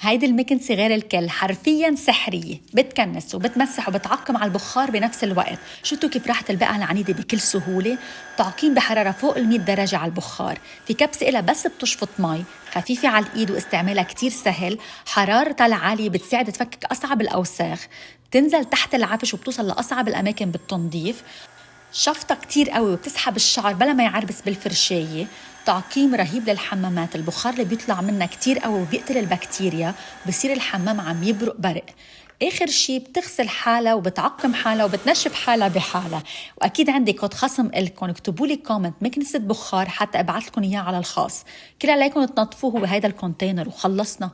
هيدي المكنسة غير الكل، حرفياً سحرية، بتكنس وبتمسح وبتعقم على البخار بنفس الوقت. شفتوا كيف راح البقعة العنيدة بكل سهولة؟ تعقيم بحرارة فوق 100 درجة على البخار. في كبسة إلها بس بتشفط مي، خفيفة على الإيد واستعمالها كتير سهل. حرارتها العالية بتساعد تفكك أصعب الأوساخ، تنزل تحت العفش وبتوصل لأصعب الأماكن بالتنظيف. شفطة كتير قوي وبتسحب الشعر بلا ما يعربس بالفرشاية. تعقيم رهيب للحمامات، البخار اللي بيطلع منها كتير قوي وبيقتل البكتيريا، بصير الحمام عم يبرق برق. آخر شي بتغسل حالها وبتعقم حالها وبتنشف حالها بحالها. وأكيد عندي كود خصم إلكم، اكتبوا لي كومنت مكنسة بخار حتى أبعث لكم إياه على الخاص. كل عليكم تنظفوه بهيدا الكونتينر وخلصنا.